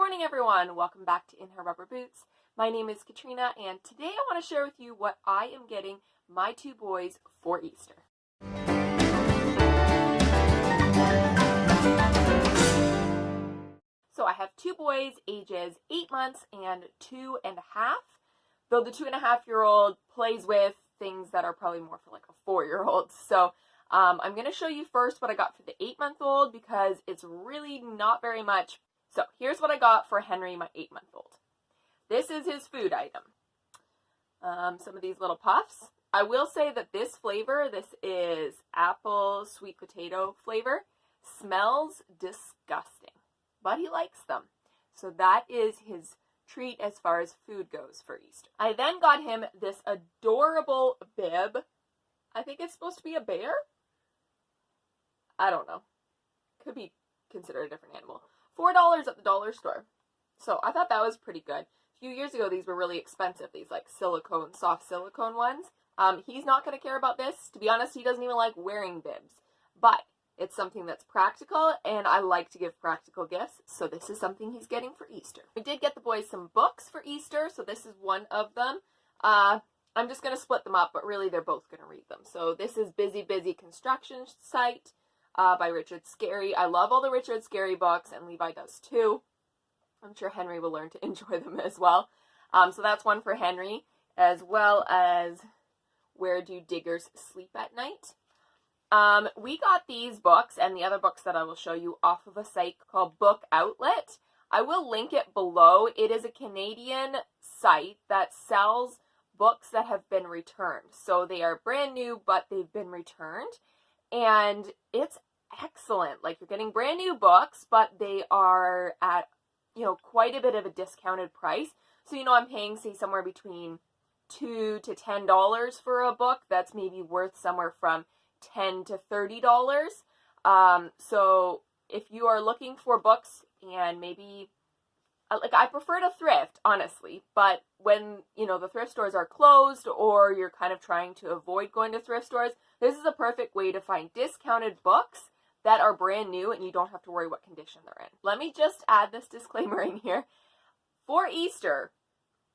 morning, everyone. Welcome back to In Her Rubber Boots. My name is Katrina, and today I want to share with you what I am getting my two boys for Easter. So I have two boys, ages 8 months and 2.5. Though the 2.5-year-old plays with things that are probably more for like a 4-year-old. So I'm going to show you first what I got for the 8-month-old because it's really not very much. So here's what I got for Henry, my 8-month-old. This is his food item. Some of these little puffs. I will say that this flavor, this is apple sweet potato flavor, smells disgusting, but he likes them. So that is his treat as far as food goes for Easter. I then got him this adorable bib. I think it's supposed to be a bear. I don't know. Could be considered a different animal. $4 at the dollar store. So I thought that was pretty good. A few years ago, these were really expensive. These like silicone, soft silicone ones. He's not going to care about this. To be honest, he doesn't even like wearing bibs. But it's something that's practical, and I like to give practical gifts. So this is something he's getting for Easter. We did get the boys some books for Easter, so this is one of them. I'm just going to split them up, but really they're both going to read them. So this is Busy Busy Construction Site by Richard Scarry. I love all the Richard Scarry books, and Levi does too. I'm sure Henry will learn to enjoy them as well. So that's one for Henry, as well as Where Do Diggers Sleep at Night? We got these books and the other books that I will show you off of a site called Book Outlet. I will link it below. It is a Canadian site that sells books that have been returned. So they are brand new, but they've been returned. And it's excellent. Like, you're getting brand new books, but they are at, quite a bit of a discounted price. So, I'm paying, say, somewhere between $2 to $10 for a book that's maybe worth somewhere from $10 to $30. So if you are looking for books and maybe, I prefer to thrift, honestly, but when, the thrift stores are closed or you're kind of trying to avoid going to thrift stores, this is a perfect way to find discounted books that are brand new and you don't have to worry what condition they're in. Let me just add this disclaimer in here. For Easter,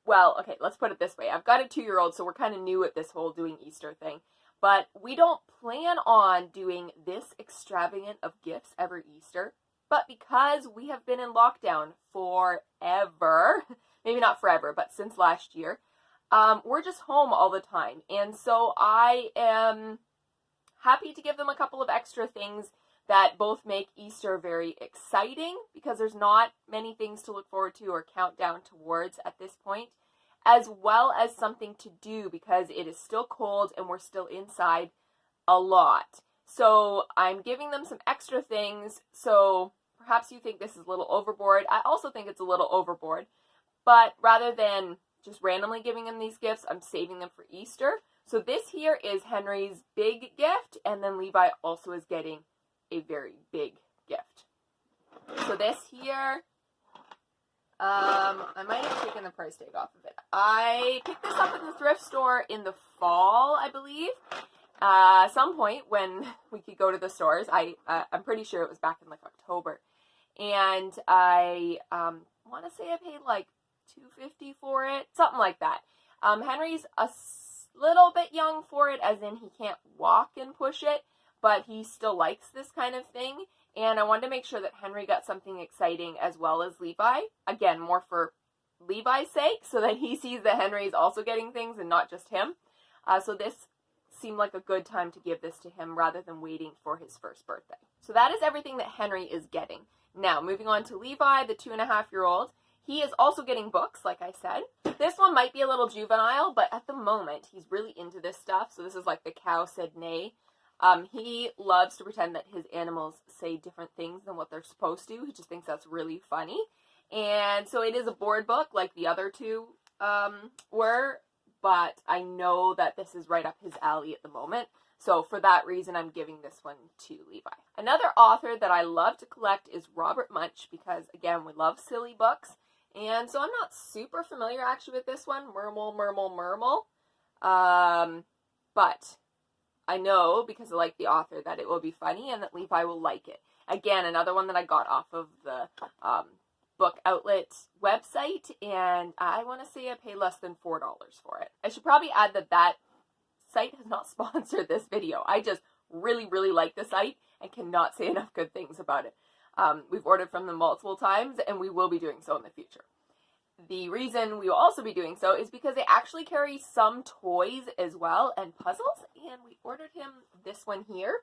well, okay, let's put it this way. I've got a 2-year-old, so we're kind of new at this whole doing Easter thing. But we don't plan on doing this extravagant of gifts every Easter. But because we have been in lockdown forever, maybe not forever, but since last year, we're just home all the time. And so I am happy to give them a couple of extra things that both make Easter very exciting, because there's not many things to look forward to or count down towards at this point, as well as something to do because it is still cold and we're still inside a lot. So I'm giving them some extra things. So perhaps you think this is a little overboard. I also think it's a little overboard. But rather than just randomly giving them these gifts, I'm saving them for Easter. So this here is Henry's big gift, and then Levi also is getting a very big gift. So this here, I might have taken the price tag off of it. I picked this up at the thrift store in the fall, I believe. Some point when we could go to the stores. I'm pretty sure it was back in like October. And I want to say I paid like $2.50 for it, something like that. Henry's a little bit young for it, as in he can't walk and push it, but he still likes this kind of thing. And I wanted to make sure that Henry got something exciting as well as Levi. Again, more for Levi's sake, so that he sees that Henry is also getting things and not just him. So this seemed like a good time to give this to him rather than waiting for his first birthday. So that is everything that Henry is getting. Now, moving on to Levi, the 2.5-year-old. He is also getting books, like I said. This one might be a little juvenile, but at the moment, he's really into this stuff. So this is like The Cow Said Nay. He loves to pretend that his animals say different things than what they're supposed to. He just thinks that's really funny. And so it is a board book like the other two were, but I know that this is right up his alley at the moment. So for that reason, I'm giving this one to Levi. Another author that I love to collect is Robert Munch, because again, we love silly books. And so I'm not super familiar actually with this one, Mermal, Mermal, Mermal. But I know, because I like the author, that it will be funny and that Levi will like it. Again, another one that I got off of the book outlet website, and I want to say I paid less than $4 for it. I should probably add that that site has not sponsored this video. I just really, really like the site and cannot say enough good things about it. We've ordered from them multiple times, and we will be doing so in the future. The reason we will also be doing so is because they actually carry some toys as well and puzzles, and we ordered him this one here,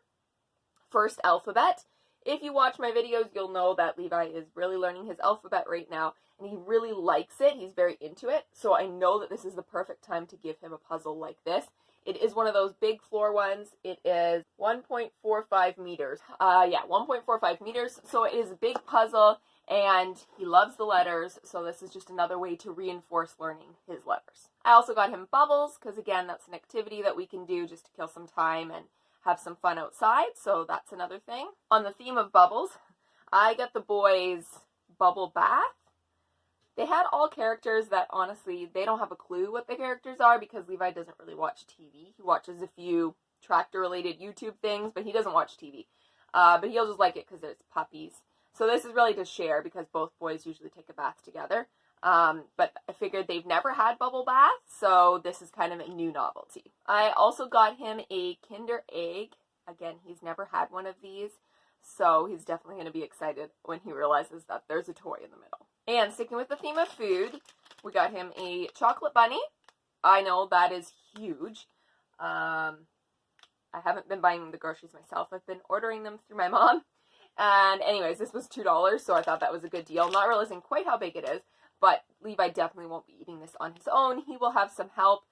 First Alphabet. If you watch my videos, you'll know that Levi is really learning his alphabet right now, and he really likes it. He's very into it, so I know that this is the perfect time to give him a puzzle like this. It is one of those big floor ones. It is 1.45 meters. 1.45 meters, so it is a big puzzle, and he loves the letters, so this is just another way to reinforce learning his letters. I also got him bubbles, because again, that's an activity that we can do just to kill some time and have some fun outside, so that's another thing. On the theme of bubbles, I got the boys bubble bath. They had all characters that, honestly, they don't have a clue what the characters are because Levi doesn't really watch TV. He watches a few tractor-related YouTube things, but he doesn't watch TV. But he'll just like it because there's puppies. So this is really to share because both boys usually take a bath together. But I figured they've never had bubble bath, so this is kind of a new novelty. I also got him a Kinder Egg. Again, he's never had one of these, so he's definitely going to be excited when he realizes that there's a toy in the middle. And sticking with the theme of food, we got him a chocolate bunny. I know that is huge. I haven't been buying the groceries myself. I've been ordering them through my mom. And anyways, this was $2, so I thought that was a good deal. Not realizing quite how big it is. But Levi definitely won't be eating this on his own. He will have some help,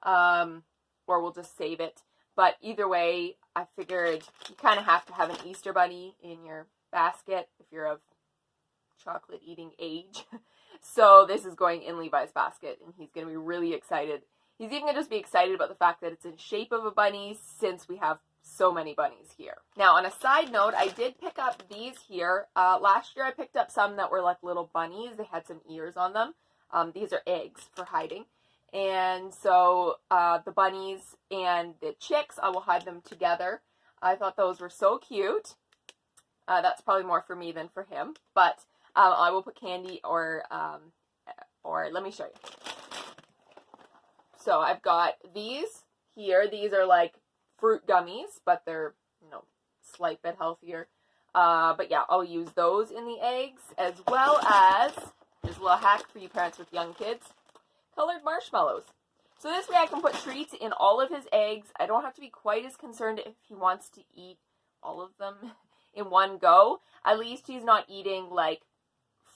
or we'll just save it. But either way, I figured you kind of have to have an Easter bunny in your basket if you're of chocolate eating age. So this is going in Levi's basket, and he's going to be really excited. He's even going to just be excited about the fact that it's in shape of a bunny since we have so many bunnies here. Now, on a side note, I did pick up these here. Last year I picked up some that were like little bunnies. They had some ears on them. These are eggs for hiding. And so the bunnies and the chicks, I will hide them together. I thought those were so cute. That's probably more for me than for him. But I will put candy or let me show you. So I've got these here. These are like fruit gummies, but they're, slight bit healthier. But yeah, I'll use those in the eggs, as well as, here's a little hack for you parents with young kids, colored marshmallows. So this way I can put treats in all of his eggs. I don't have to be quite as concerned if he wants to eat all of them in one go. At least he's not eating like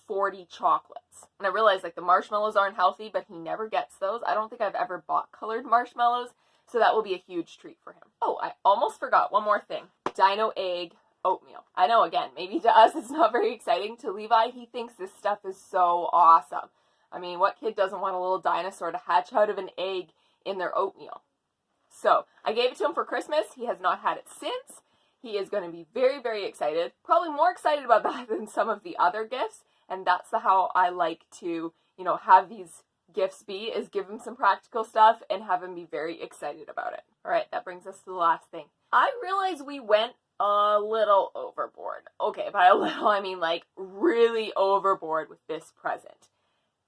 40 chocolates. And I realize like the marshmallows aren't healthy, but he never gets those. I don't think I've ever bought colored marshmallows. So that will be a huge treat for him. Oh, I almost forgot one more thing. Dino Egg Oatmeal. I know, again, maybe to us it's not very exciting. To Levi, he thinks this stuff is so awesome. I mean, what kid doesn't want a little dinosaur to hatch out of an egg in their oatmeal? So, I gave it to him for Christmas. He has not had it since. He is going to be very, very excited. Probably more excited about that than some of the other gifts. And that's how I like to, have these gifts be, is give him some practical stuff and have him be very excited about it. All right, that brings us to the last thing. I realize we went a little overboard. Okay, by a little, I mean like really overboard with this present.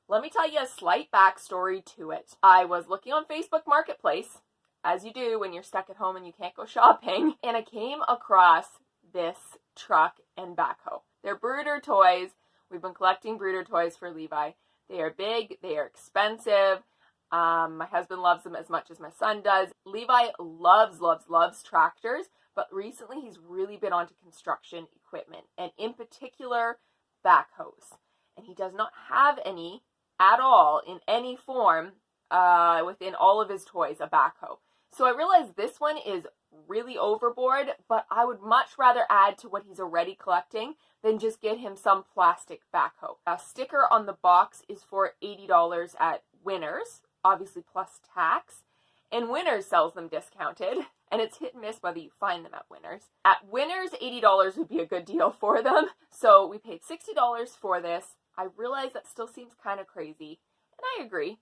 Let me tell you a slight backstory to it. I was looking on Facebook Marketplace, as you do when you're stuck at home and you can't go shopping, and I came across this truck and backhoe. They're brooder toys. We've been collecting brooder toys for Levi. They are big, they are expensive. My husband loves them as much as my son does. Levi loves tractors, but recently he's really been onto construction equipment, and in particular, backhoes. And he does not have any at all in any form within all of his toys, a backhoe. So I realize this one is really overboard, but I would much rather add to what he's already collecting than just get him some plastic backhoe. A sticker on the box is for $80 at Winners, obviously plus tax, and Winners sells them discounted, and it's hit and miss whether you find them at Winners. At Winners, $80 would be a good deal for them, so we paid $60 for this. I realize that still seems kind of crazy, and I agree,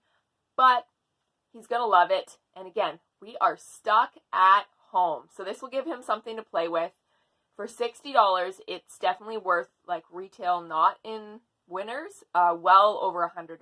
but he's gonna love it, and again, we are stuck at home, so this will give him something to play with. For $60, it's definitely worth like retail, not in winners, well over $100,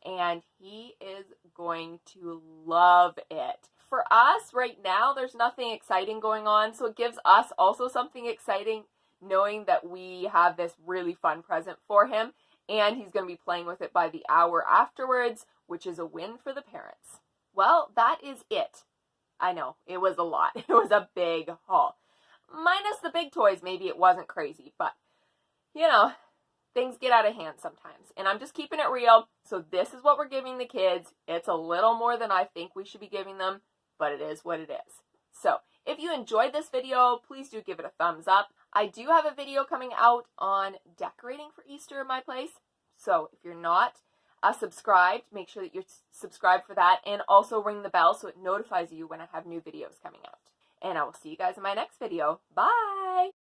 and he is going to love it. For us right now, there's nothing exciting going on, so it gives us also something exciting knowing that we have this really fun present for him, and he's going to be playing with it by the hour afterwards, which is a win for the parents. Well, that is it. I know, it was a lot. It was a big haul. Minus the big toys, maybe it wasn't crazy, but, you know, things get out of hand sometimes. And I'm just keeping it real, so this is what we're giving the kids. It's a little more than I think we should be giving them, but it is what it is. So, if you enjoyed this video, please do give it a thumbs up. I do have a video coming out on decorating for Easter in my place, so if you're not subscribed, make sure that you're subscribed for that, and also ring the bell so it notifies you when I have new videos coming out. And I will see you guys in my next video. Bye!